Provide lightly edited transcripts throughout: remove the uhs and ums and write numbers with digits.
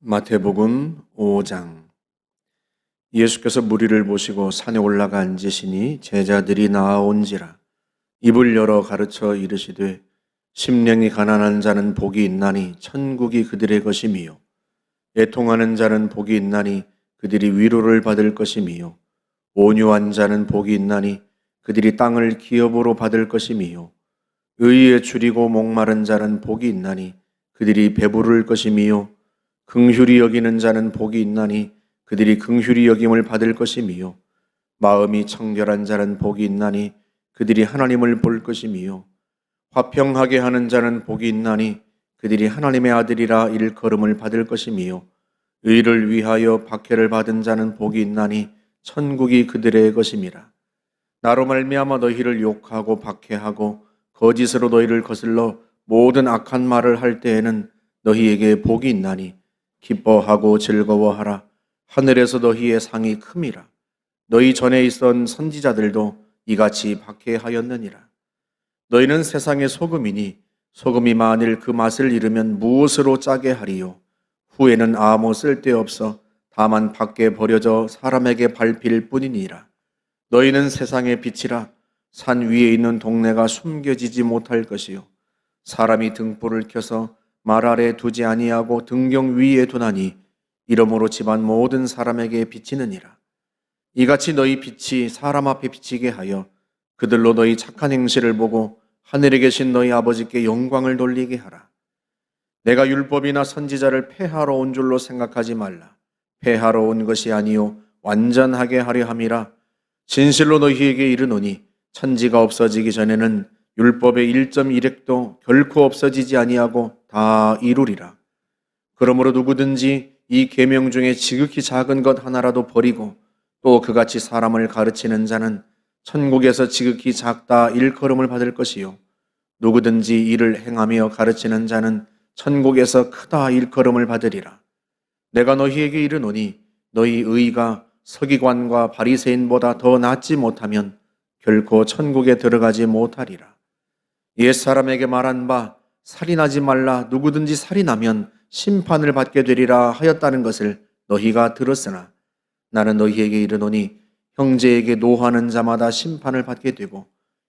마태복음 5장. 예수께서 무리를 보시고 산에 올라가 앉으시니 제자들이 나아온지라. 입을 열어 가르쳐 이르시되 심령이 가난한 자는 복이 있나니 천국이 그들의 것이미요. 애통하는 자는 복이 있나니 그들이 위로를 받을 것이미요. 온유한 자는 복이 있나니 그들이 땅을 기업으로 받을 것이미요. 의에 줄이고 목마른 자는 복이 있나니 그들이 배부를 것이미요. 긍휼히 여기는 자는 복이 있나니 그들이 긍휼히 여김을 받을 것이미요. 마음이 청결한 자는 복이 있나니 그들이 하나님을 볼 것이미요. 화평하게 하는 자는 복이 있나니 그들이 하나님의 아들이라 일컬음을 받을 것이미요. 의를 위하여 박해를 받은 자는 복이 있나니 천국이 그들의 것임이라. 나로 말미암아 너희를 욕하고 박해하고 거짓으로 너희를 거슬러 모든 악한 말을 할 때에는 너희에게 복이 있나니 기뻐하고 즐거워하라. 하늘에서 너희의 상이 큼이라. 너희 전에 있던 선지자들도 이같이 박해하였느니라. 너희는 세상의 소금이니 소금이 만일 그 맛을 잃으면 무엇으로 짜게 하리요. 후에는 아무 쓸데없어 다만 밖에 버려져 사람에게 밟힐 뿐이니라. 너희는 세상의 빛이라. 산 위에 있는 동네가 숨겨지지 못할 것이요. 사람이 등불을 켜서 말 아래 두지 아니하고 등경 위에 두나니 이러므로 집안 모든 사람에게 비치느니라. 이같이 너희 빛이 사람 앞에 비치게 하여 그들로 너희 착한 행실을 보고 하늘에 계신 너희 아버지께 영광을 돌리게 하라. 내가 율법이나 선지자를 폐하러 온 줄로 생각하지 말라. 폐하러 온 것이 아니요 완전하게 하려 함이라. 진실로 너희에게 이르노니 천지가 없어지기 전에는 율법의 1.1획도 결코 없어지지 아니하고 다 이루리라. 그러므로 누구든지 이 계명 중에 지극히 작은 것 하나라도 버리고 또 그같이 사람을 가르치는 자는 천국에서 지극히 작다 일컬음을 받을 것이요. 누구든지 이를 행하며 가르치는 자는 천국에서 크다 일컬음을 받으리라. 내가 너희에게 이르노니 너희 의가 서기관과 바리새인보다 더 낫지 못하면 결코 천국에 들어가지 못하리라. 옛사람에게 말한 바 살인하지 말라. 누구든지 살인하면 심판을 받게 되리라 하였다는 것을 너희가 들었으나 나는 너희에게 이르노니 형제에게 노하는 자마다 심판을 받게 되고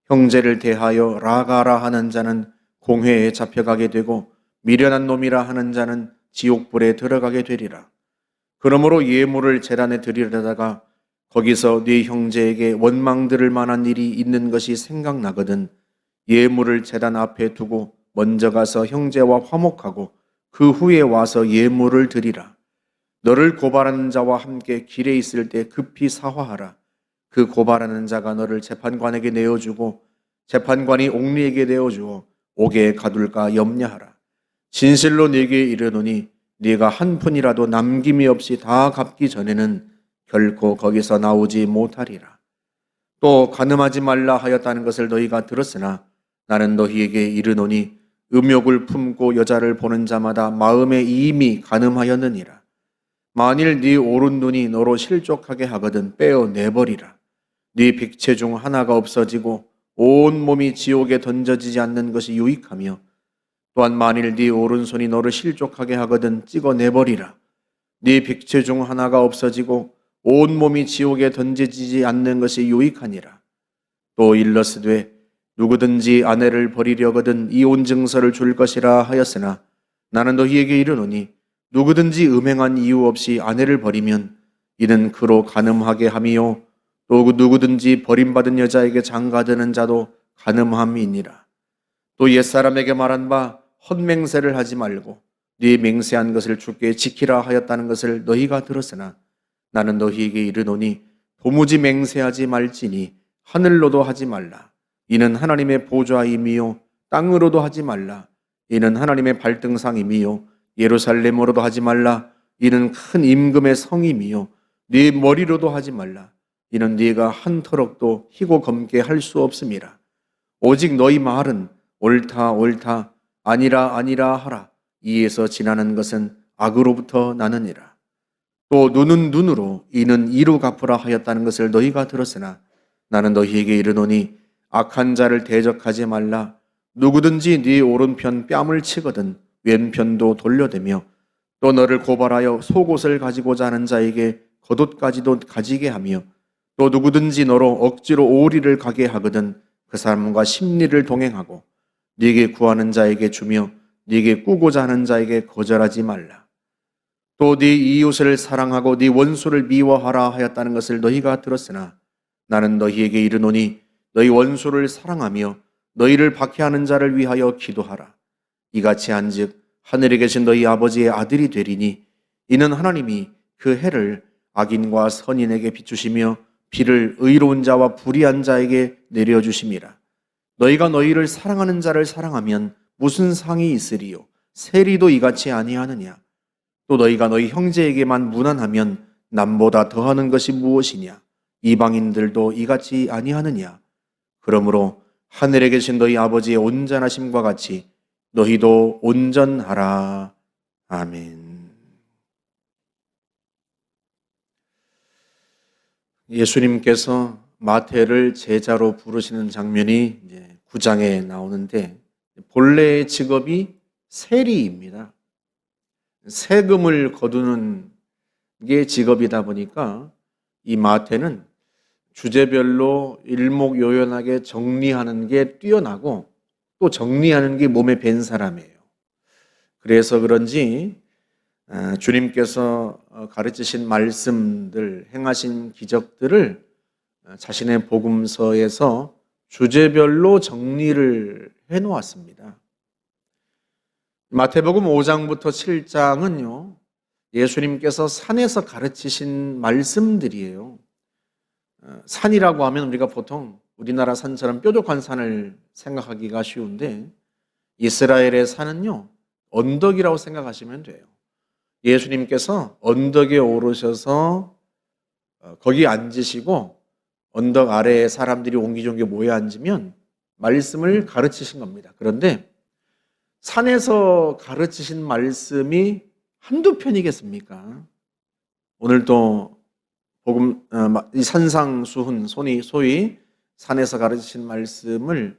형제를 대하여 라가라 하는 자는 공회에 잡혀가게 되고 미련한 놈이라 하는 자는 지옥불에 들어가게 되리라. 그러므로 예물을 제단에 드리려다가 거기서 네 형제에게 원망 들을 만한 일이 있는 것이 생각나거든 예물을 제단 앞에 두고 먼저 가서 형제와 화목하고 그 후에 와서 예물을 드리라. 너를 고발하는 자와 함께 길에 있을 때 급히 사화하라. 그 고발하는 자가 너를 재판관에게 내어주고 재판관이 옥리에게 내어주어 옥에 가둘까 염려하라. 진실로 네게 이르노니 네가 한 푼이라도 남김이 없이 다 갚기 전에는 결코 거기서 나오지 못하리라. 또 간음하지 말라 하였다는 것을 너희가 들었으나 나는 너희에게 이르노니 음욕을 품고 여자를 보는 자마다 마음에 이미 간음하였느니라. 만일 네 오른 눈이 너로 실족하게 하거든 빼어내버리라. 네 백체 중 하나가 없어지고 온 몸이 지옥에 던져지지 않는 것이 유익하며 또한 만일 네 오른손이 너를 실족하게 하거든 찍어내버리라. 네 백체 중 하나가 없어지고 온 몸이 지옥에 던져지지 않는 것이 유익하니라. 또 일러스되 누구든지 아내를 버리려거든 이혼 증서를 줄 것이라 하였으나 나는 너희에게 이르노니 누구든지 음행한 이유 없이 아내를 버리면 이는 그로 간음하게 함이요 또 누구든지 버림받은 여자에게 장가드는 자도 간음함이니라. 또 옛사람에게 말한 바 헛맹세를 하지 말고 네 맹세한 것을 주께 지키라 하였다는 것을 너희가 들었으나 나는 너희에게 이르노니 도무지 맹세하지 말지니 하늘로도 하지 말라. 이는 하나님의 보좌임이요 땅으로도 하지 말라. 이는 하나님의 발등상임이요 예루살렘으로도 하지 말라. 이는 큰 임금의 성임이요 네 머리로도 하지 말라. 이는 네가 한 터럭도 희고 검게 할 수 없음이라. 오직 너희 말은 옳다 옳다 아니라 아니라 하라. 이에서 지나는 것은 악으로부터 나느니라. 또 눈은 눈으로 이는 이로 갚으라 하였다는 것을 너희가 들었으나 나는 너희에게 이르노니 악한 자를 대적하지 말라. 누구든지 네 오른편 뺨을 치거든 왼편도 돌려대며 또 너를 고발하여 속옷을 가지고자 하는 자에게 겉옷까지도 가지게 하며 또 누구든지 너로 억지로 오리를 가게 하거든 그 사람과 심리를 동행하고 네게 구하는 자에게 주며 네게 꾸고자 하는 자에게 거절하지 말라. 또 네 이웃을 사랑하고 네 원수를 미워하라 하였다는 것을 너희가 들었으나 나는 너희에게 이르노니 너희 원수를 사랑하며 너희를 박해하는 자를 위하여 기도하라. 이같이 한즉 하늘에 계신 너희 아버지의 아들이 되리니 이는 하나님이 그 해를 악인과 선인에게 비추시며 비를 의로운 자와 불의한 자에게 내려주심이라. 너희가 너희를 사랑하는 자를 사랑하면 무슨 상이 있으리요? 세리도 이같이 아니하느냐? 또 너희가 너희 형제에게만 무난하면 남보다 더하는 것이 무엇이냐? 이방인들도 이같이 아니하느냐? 그러므로 하늘에 계신 너희 아버지의 온전하심과 같이 너희도 온전하라. 아멘. 예수님께서 마태를 제자로 부르시는 장면이 이제 9장에 나오는데 본래의 직업이 세리입니다. 세금을 거두는 게 직업이다 보니까 이 마태는 주제별로 일목요연하게 정리하는 게 뛰어나고 또 정리하는 게 몸에 밴 사람이에요. 그래서 그런지 주님께서 가르치신 말씀들, 행하신 기적들을 자신의 복음서에서 주제별로 정리를 해놓았습니다. 마태복음 5장부터 7장은요, 예수님께서 산에서 가르치신 말씀들이에요. 산이라고 하면 우리가 보통 우리나라 산처럼 뾰족한 산을 생각하기가 쉬운데 이스라엘의 산은요, 언덕이라고 생각하시면 돼요. 예수님께서 언덕에 오르셔서 거기 앉으시고 언덕 아래에 사람들이 옹기종기 모여 앉으면 말씀을 가르치신 겁니다. 그런데 산에서 가르치신 말씀이 한두 편이겠습니까? 오늘도 복음 이 산상수훈 소위 산에서 가르치신 말씀을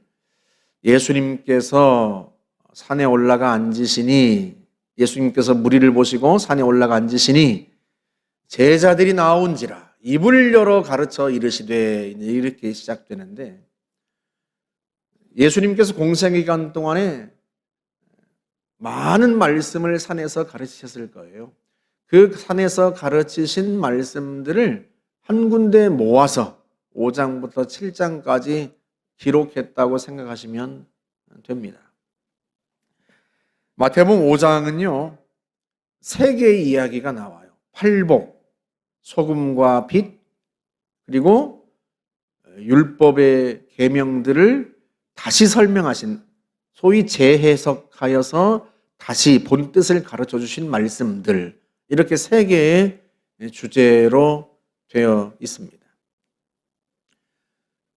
예수님께서 산에 올라가 앉으시니 예수님께서 무리를 보시고 산에 올라가 앉으시니 제자들이 나온지라 입을 열어 가르쳐 이르시되 이렇게 시작되는데 예수님께서 공생기간 동안에 많은 말씀을 산에서 가르치셨을 거예요. 그 산에서 가르치신 말씀들을 한 군데 모아서 5장부터 7장까지 기록했다고 생각하시면 됩니다. 마태복음 5장은요, 세 개의 이야기가 나와요. 팔복, 소금과 빛, 그리고 율법의 계명들을 다시 설명하신, 소위 재해석하여서 다시 본 뜻을 가르쳐 주신 말씀들, 이렇게 세 개의 주제로 되어 있습니다.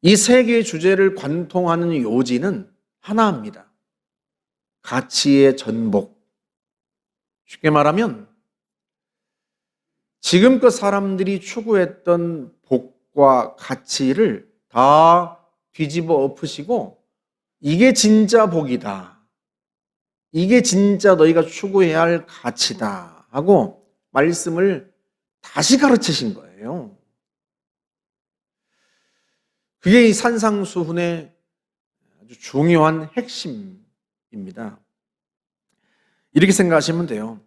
이 세 개의 주제를 관통하는 요지는 하나입니다. 가치의 전복. 쉽게 말하면 지금껏 사람들이 추구했던 복과 가치를 다 뒤집어 엎으시고 이게 진짜 복이다. 이게 진짜 너희가 추구해야 할 가치다 하고 말씀을 다시 가르치신 거예요. 그게 이 산상수훈의 아주 중요한 핵심입니다. 이렇게 생각하시면 돼요.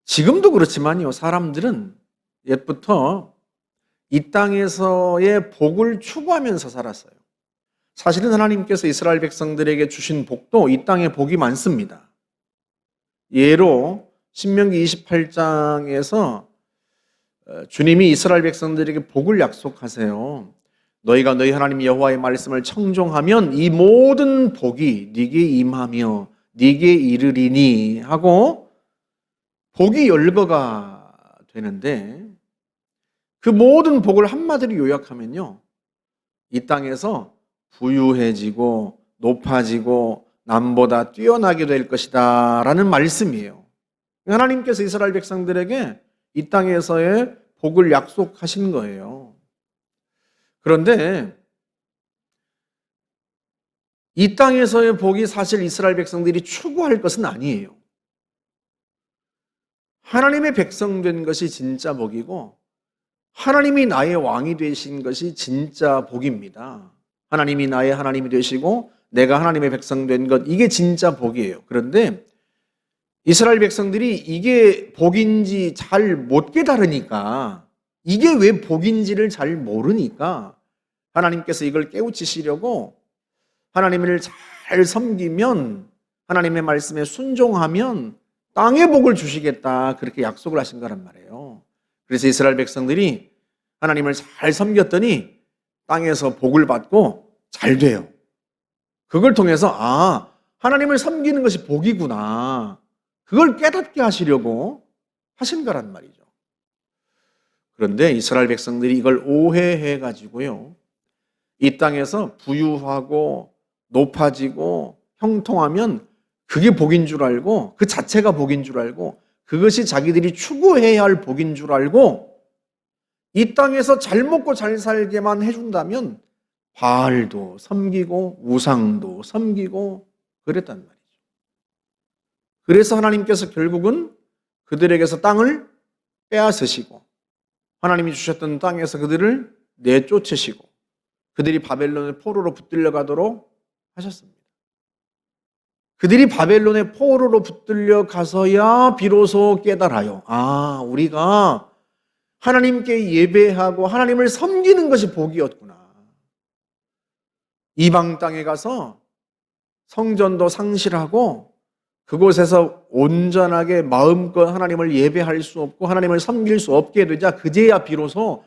지금도 그렇지만요, 사람들은 옛부터 이 땅에서의 복을 추구하면서 살았어요. 사실은 하나님께서 이스라엘 백성들에게 주신 복도 이 땅에 복이 많습니다. 예로 신명기 28장에서 주님이 이스라엘 백성들에게 복을 약속하세요. 너희가 너희 하나님 여호와의 말씀을 청종하면 이 모든 복이 네게 임하며 네게 이르리니 하고 복이 열거가 되는데 그 모든 복을 한마디로 요약하면요, 이 땅에서 부유해지고 높아지고 남보다 뛰어나게 될 것이다 라는 말씀이에요. 하나님께서 이스라엘 백성들에게 이 땅에서의 복을 약속하신 거예요. 그런데 이 땅에서의 복이 사실 이스라엘 백성들이 추구할 것은 아니에요. 하나님의 백성 된 것이 진짜 복이고 하나님이 나의 왕이 되신 것이 진짜 복입니다. 하나님이 나의 하나님이 되시고 내가 하나님의 백성 된 것, 이게 진짜 복이에요. 그런데 이스라엘 백성들이 이게 복인지 잘 못 깨달으니까, 이게 왜 복인지를 잘 모르니까 하나님께서 이걸 깨우치시려고 하나님을 잘 섬기면, 하나님의 말씀에 순종하면 땅의 복을 주시겠다, 그렇게 약속을 하신 거란 말이에요. 그래서 이스라엘 백성들이 하나님을 잘 섬겼더니 땅에서 복을 받고 잘 돼요. 그걸 통해서 하나님을 섬기는 것이 복이구나, 그걸 깨닫게 하시려고 하신 거란 말이죠. 그런데 이스라엘 백성들이 이걸 오해해 가지고요, 이 땅에서 부유하고 높아지고 형통하면 그게 복인 줄 알고, 그 자체가 복인 줄 알고, 그것이 자기들이 추구해야 할 복인 줄 알고, 이 땅에서 잘 먹고 잘 살게만 해준다면 바알도 섬기고 우상도 섬기고 그랬단 말이죠. 그래서 하나님께서 결국은 그들에게서 땅을 빼앗으시고 하나님이 주셨던 땅에서 그들을 내쫓으시고 그들이 바벨론의 포로로 붙들려 가도록 하셨습니다. 그들이 바벨론의 포로로 붙들려 가서야 비로소 깨달아요. 우리가 하나님께 예배하고 하나님을 섬기는 것이 복이었구나. 이방 땅에 가서 성전도 상실하고 그곳에서 온전하게 마음껏 하나님을 예배할 수 없고 하나님을 섬길 수 없게 되자 그제야 비로소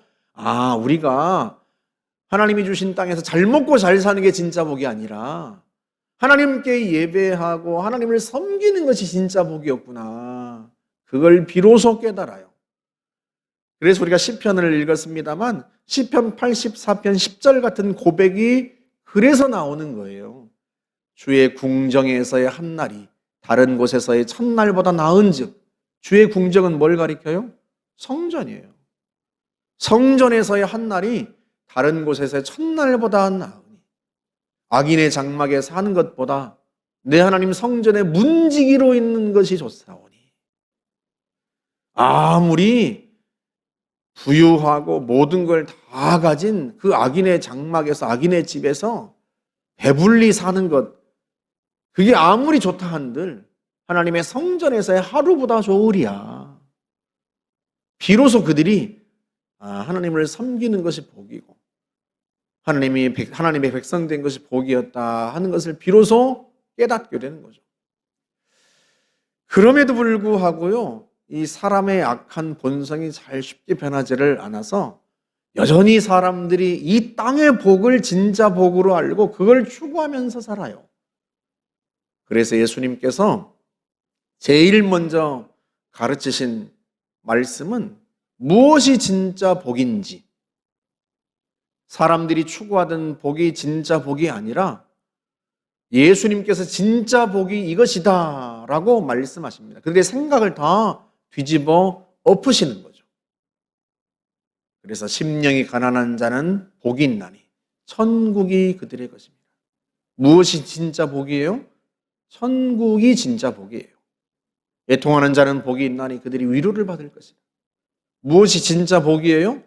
우리가 하나님이 주신 땅에서 잘 먹고 잘 사는 게 진짜 복이 아니라 하나님께 예배하고 하나님을 섬기는 것이 진짜 복이었구나, 그걸 비로소 깨달아요. 그래서 우리가 시편을 읽었습니다만 시편 84편 10절 같은 고백이 그래서 나오는 거예요. 주의 궁정에서의 한날이 다른 곳에서의 첫날보다 나은즉, 주의 궁정은 뭘 가리켜요? 성전이에요. 성전에서의 한날이 다른 곳에서의 첫날보다 나으니 악인의 장막에 사는 것보다 내 하나님 성전의 문지기로 있는 것이 좋사오니. 아무리 부유하고 모든 걸 다 가진 그 악인의 장막에서, 악인의 집에서 배불리 사는 것, 그게 아무리 좋다 한들 하나님의 성전에서의 하루보다 좋으리야. 비로소 그들이 하나님을 섬기는 것이 복이고 하나님의 백성 된 것이 복이었다 하는 것을 비로소 깨닫게 되는 거죠. 그럼에도 불구하고요, 이 사람의 악한 본성이 잘 쉽게 변하지를 않아서 여전히 사람들이 이 땅의 복을 진짜 복으로 알고 그걸 추구하면서 살아요. 그래서 예수님께서 제일 먼저 가르치신 말씀은 무엇이 진짜 복인지, 사람들이 추구하던 복이 진짜 복이 아니라 예수님께서 진짜 복이 이것이다 라고 말씀하십니다. 그들의 생각을 다 뒤집어 엎으시는 거죠. 그래서 심령이 가난한 자는 복이 있나니 천국이 그들의 것입니다. 무엇이 진짜 복이에요? 천국이 진짜 복이에요. 애통하는 자는 복이 있나니 그들이 위로를 받을 것이다. 무엇이 진짜 복이에요?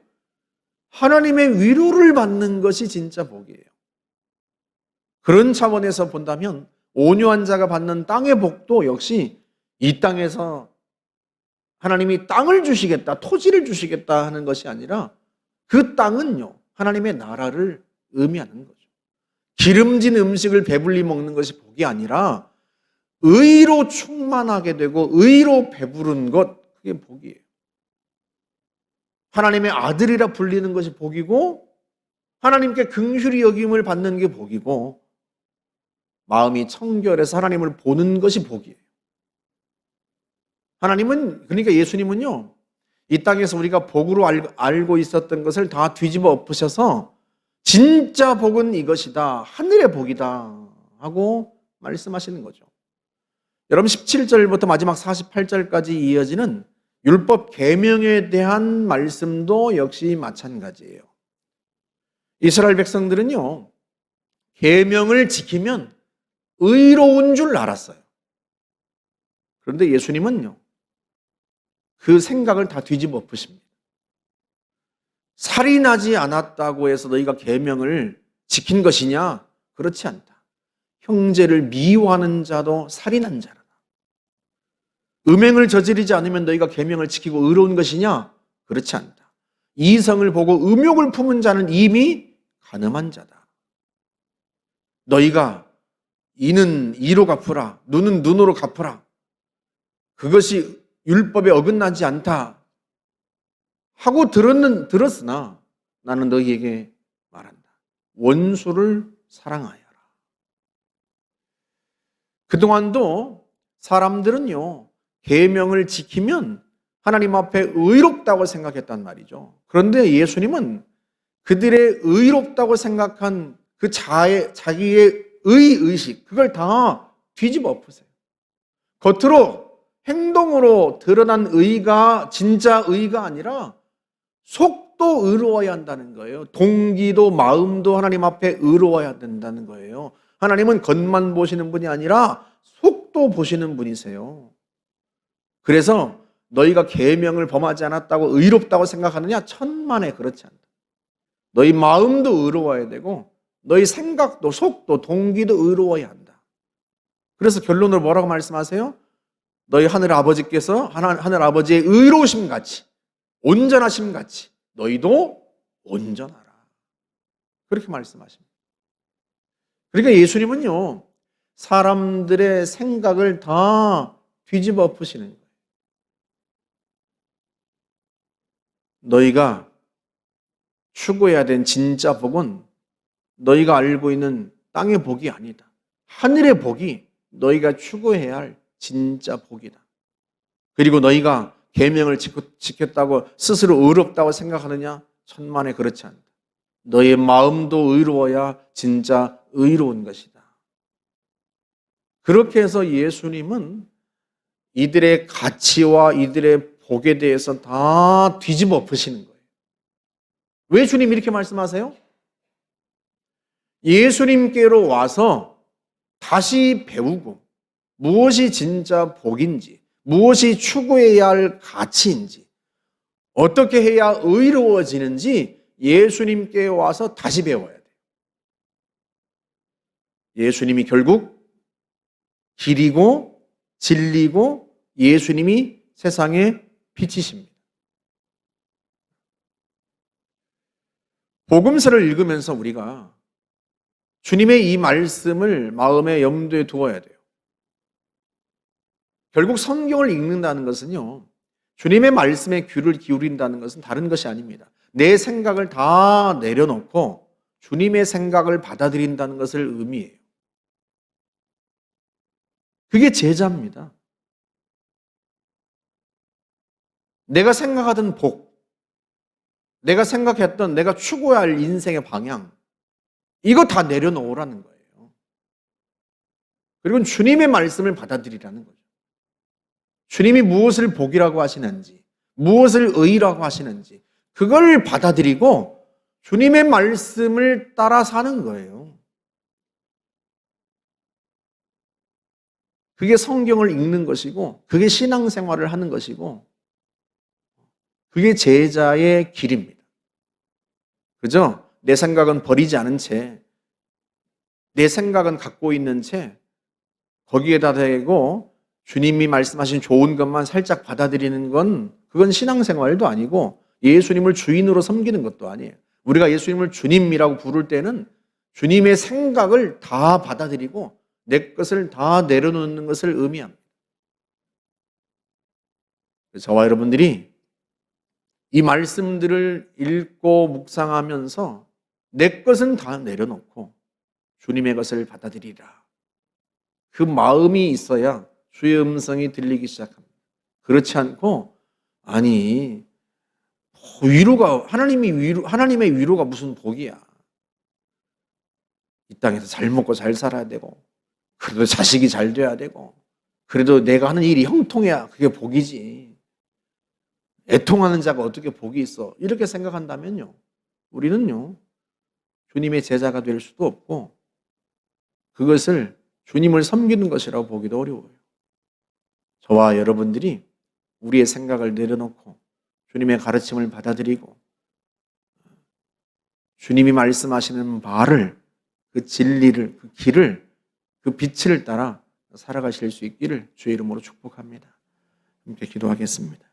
하나님의 위로를 받는 것이 진짜 복이에요. 그런 차원에서 본다면 온유한 자가 받는 땅의 복도 역시 이 땅에서 하나님이 땅을 주시겠다, 토지를 주시겠다 하는 것이 아니라 그 땅은요, 하나님의 나라를 의미하는 거죠. 기름진 음식을 배불리 먹는 것이 복이 아니라 의로 충만하게 되고 의로 배부른 것, 그게 복이에요. 하나님의 아들이라 불리는 것이 복이고 하나님께 긍휼히 여김을 받는 게 복이고 마음이 청결해서 하나님을 보는 것이 복이에요. 하나님은, 그러니까 예수님은요, 이 땅에서 우리가 복으로 알고 있었던 것을 다 뒤집어 엎으셔서 진짜 복은 이것이다, 하늘의 복이다 하고 말씀하시는 거죠. 여러분 17절부터 마지막 48절까지 이어지는 율법 계명에 대한 말씀도 역시 마찬가지예요. 이스라엘 백성들은요, 계명을 지키면 의로운 줄 알았어요. 그런데 예수님은요, 그 생각을 다 뒤집어 엎으십니다. 살인하지 않았다고 해서 너희가 계명을 지킨 것이냐? 그렇지 않다. 형제를 미워하는 자도 살인한 자라. 음행을 저지르지 않으면 너희가 계명을 지키고 의로운 것이냐? 그렇지 않다. 이성을 보고 음욕을 품은 자는 이미 간음한 자다. 너희가 이는 이로 갚으라, 눈은 눈으로 갚으라. 그것이 율법에 어긋나지 않다 하고 들었으나 나는 너희에게 말한다. 원수를 사랑하여라. 그동안도 사람들은요, 계명을 지키면 하나님 앞에 의롭다고 생각했단 말이죠. 그런데 예수님은 그들의 의롭다고 생각한 그 자기의 의식, 그걸 다 뒤집어 엎으세요. 겉으로 행동으로 드러난 의가 진짜 의가 아니라 속도 의로워야 한다는 거예요. 동기도 마음도 하나님 앞에 의로워야 된다는 거예요. 하나님은 겉만 보시는 분이 아니라 속도 보시는 분이세요. 그래서 너희가 계명을 범하지 않았다고 의롭다고 생각하느냐? 천만에 그렇지 않다. 너희 마음도 의로워야 되고 너희 생각도 속도 동기도 의로워야 한다. 그래서 결론으로 뭐라고 말씀하세요? 너희 하늘 아버지께서 하늘 아버지의 의로우심 같이 온전하심 같이 너희도 온전하라. 그렇게 말씀하십니다. 그러니까 예수님은요, 사람들의 생각을 다 뒤집어 엎으시는 거예요. 너희가 추구해야 된 진짜 복은 너희가 알고 있는 땅의 복이 아니다. 하늘의 복이 너희가 추구해야 할 진짜 복이다. 그리고 너희가 계명을 지켰다고 스스로 의롭다고 생각하느냐? 천만에 그렇지 않다. 너희의 마음도 의로워야 진짜 의로운 것이다. 그렇게 해서 예수님은 이들의 가치와 이들의 복에 대해서 다 뒤집어 엎으시는 거예요. 왜 주님이 이렇게 말씀하세요? 예수님께로 와서 다시 배우고 무엇이 진짜 복인지, 무엇이 추구해야 할 가치인지, 어떻게 해야 의로워지는지 예수님께 와서 다시 배워야 돼요. 예수님이 결국 길이고 진리고 예수님이 세상의 빛이십니다. 복음서를 읽으면서 우리가 주님의 이 말씀을 마음에 염두에 두어야 돼요. 결국 성경을 읽는다는 것은요, 주님의 말씀에 귀를 기울인다는 것은 다른 것이 아닙니다. 내 생각을 다 내려놓고 주님의 생각을 받아들인다는 것을 의미해요. 그게 제자입니다. 내가 생각하던 복, 내가 생각했던 내가 추구해야 할 인생의 방향, 이거 다 내려놓으라는 거예요. 그리고 주님의 말씀을 받아들이라는 거죠. 주님이 무엇을 복이라고 하시는지, 무엇을 의라고 하시는지 그걸 받아들이고 주님의 말씀을 따라 사는 거예요. 그게 성경을 읽는 것이고 그게 신앙생활을 하는 것이고 그게 제자의 길입니다. 그죠? 내 생각은 버리지 않은 채, 내 생각은 갖고 있는 채 거기에다 대고 주님이 말씀하신 좋은 것만 살짝 받아들이는 건 그건 신앙생활도 아니고 예수님을 주인으로 섬기는 것도 아니에요. 우리가 예수님을 주님이라고 부를 때는 주님의 생각을 다 받아들이고 내 것을 다 내려놓는 것을 의미합니다. 저와 여러분들이 이 말씀들을 읽고 묵상하면서 내 것은 다 내려놓고 주님의 것을 받아들이라. 그 마음이 있어야 주의 음성이 들리기 시작합니다. 그렇지 않고 아니 위로가 하나님의 위로가 무슨 복이야. 이 땅에서 잘 먹고 잘 살아야 되고 그래도 자식이 잘 돼야 되고 그래도 내가 하는 일이 형통해야 그게 복이지. 애통하는 자가 어떻게 복이 있어. 이렇게 생각한다면요. 우리는요. 주님의 제자가 될 수도 없고 그것을 주님을 섬기는 것이라고 보기도 어려워요. 저와 여러분들이 우리의 생각을 내려놓고 주님의 가르침을 받아들이고 주님이 말씀하시는 말을, 그 진리를, 그 길을, 그 빛을 따라 살아가실 수 있기를 주의 이름으로 축복합니다. 함께 기도하겠습니다.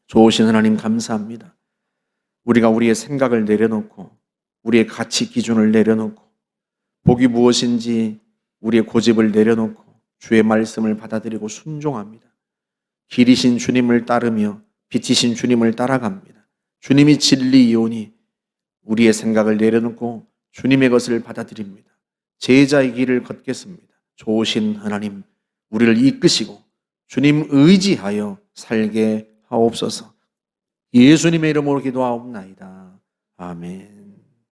좋으신 하나님 감사합니다. 우리가 우리의 생각을 내려놓고 우리의 가치 기준을 내려놓고 복이 무엇인지 우리의 고집을 내려놓고 주의 말씀을 받아들이고 순종합니다. 길이신 주님을 따르며 빛이신 주님을 따라갑니다. 주님이 진리이오니 우리의 생각을 내려놓고 주님의 것을 받아들입니다. 제자의 길을 걷겠습니다. 좋으신 하나님, 우리를 이끄시고 주님 의지하여 살게 하옵소서. 예수님의 이름으로 기도하옵나이다. 아멘.